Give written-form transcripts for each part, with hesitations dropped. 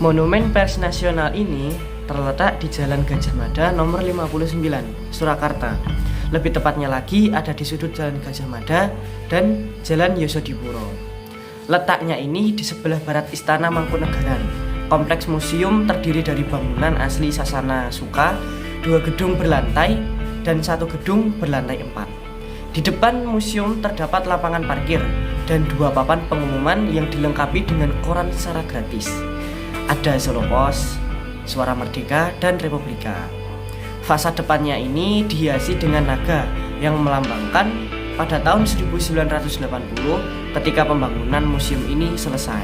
Monumen Pers Nasional ini terletak di Jalan Gajah Mada nomor 59, Surakarta. Lebih tepatnya lagi ada di sudut Jalan Gajah Mada dan Jalan Yosodipuro. Letaknya ini di sebelah barat Istana Mangkunegaran. Kompleks museum terdiri dari bangunan asli Sasana Suka, 2 gedung berlantai, dan 1 gedung berlantai 4. Di depan museum terdapat lapangan parkir dan 2 papan pengumuman yang dilengkapi dengan koran secara gratis. Ada Solo Pos, Suara Merdeka, dan Republika. Fasad depannya ini dihiasi dengan naga yang melambangkan pada tahun 1980 ketika pembangunan museum ini selesai.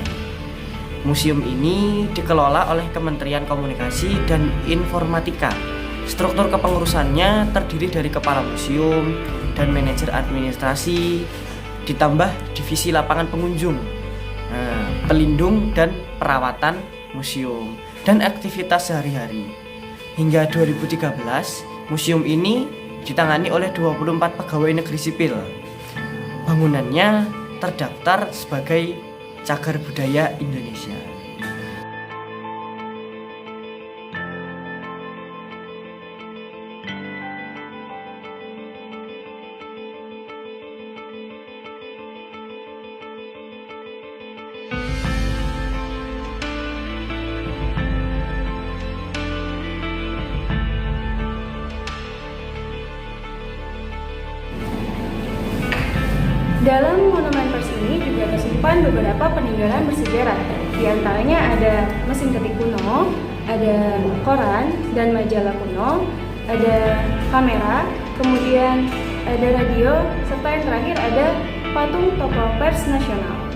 Museum ini dikelola oleh Kementerian Komunikasi dan Informatika. Struktur kepengurusannya terdiri dari kepala museum dan manajer administrasi, ditambah divisi lapangan pengunjung, pelindung dan perawatan museum, dan aktivitas sehari-hari. Hingga 2013, museum ini ditangani oleh 24 pegawai negeri sipil. Bangunannya terdaftar sebagai Cagar Budaya Indonesia. Dalam monumen pers ini juga tersimpan beberapa peninggalan bersejarah. Di antaranya ada mesin ketik kuno, ada koran dan majalah kuno, ada kamera, kemudian ada radio, serta yang terakhir ada patung tokoh pers nasional.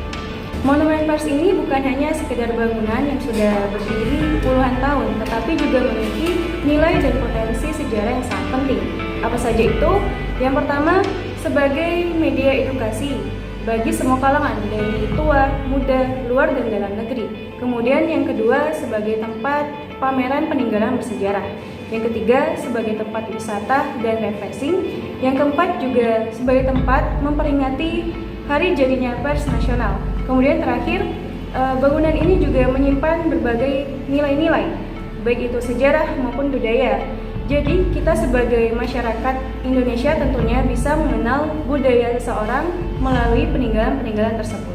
Monumen pers ini bukan hanya sekedar bangunan yang sudah berdiri puluhan tahun, tetapi juga memiliki nilai dan potensi sejarah yang sangat penting. Apa saja itu? Yang pertama, sebagai media edukasi bagi semua kalangan, dari tua, muda, luar dan dalam negeri. Kemudian yang kedua, sebagai tempat pameran peninggalan bersejarah. Yang ketiga, sebagai tempat wisata dan refreshing. Yang keempat juga sebagai tempat memperingati hari jadinya pers nasional. Kemudian terakhir, bangunan ini juga menyimpan berbagai nilai-nilai, baik itu sejarah maupun budaya. Jadi kita sebagai masyarakat Indonesia tentunya bisa mengenal budaya seseorang melalui peninggalan-peninggalan tersebut.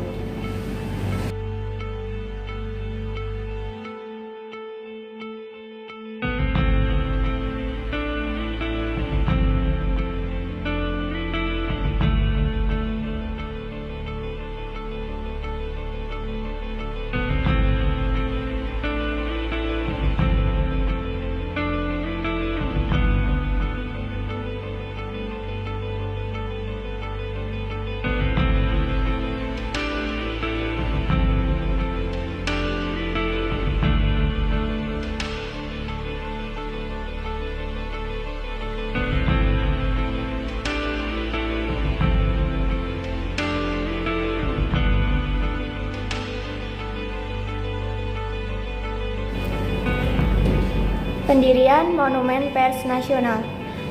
Pendirian Monumen Pers Nasional.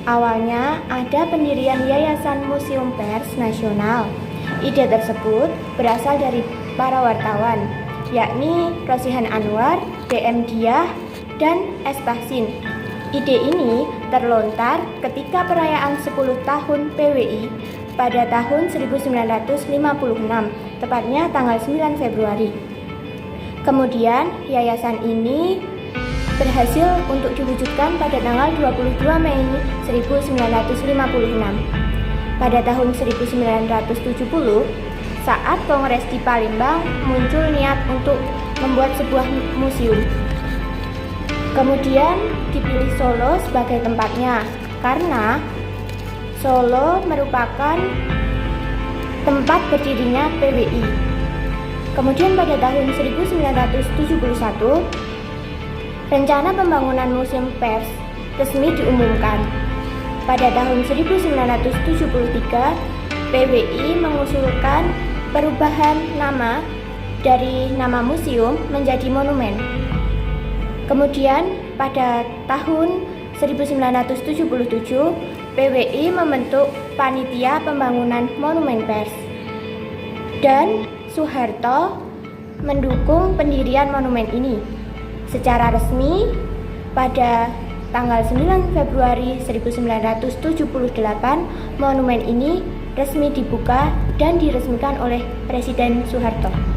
Awalnya ada pendirian Yayasan Museum Pers Nasional. Ide tersebut berasal dari para wartawan, yakni Rosihan Anwar, DM Diah, dan S. Tahsin. Ide ini terlontar ketika perayaan 10 tahun PWI pada tahun 1956, tepatnya tanggal 9 Februari. Kemudian yayasan ini berhasil untuk diwujudkan pada tanggal 22 Mei 1956. Pada tahun 1970, saat Kongres di Palembang, muncul niat untuk membuat sebuah museum. Kemudian dipilih Solo sebagai tempatnya, karena Solo merupakan tempat berdirinya PWI. Kemudian pada tahun 1971, rencana pembangunan Museum Pers resmi diumumkan. Pada tahun 1973, PWI mengusulkan perubahan nama dari nama museum menjadi monumen. Kemudian pada tahun 1977, PWI membentuk Panitia Pembangunan Monumen Pers. Dan Soeharto mendukung pendirian monumen ini. Secara resmi pada tanggal 9 Februari 1978, monumen ini resmi dibuka dan diresmikan oleh Presiden Soeharto.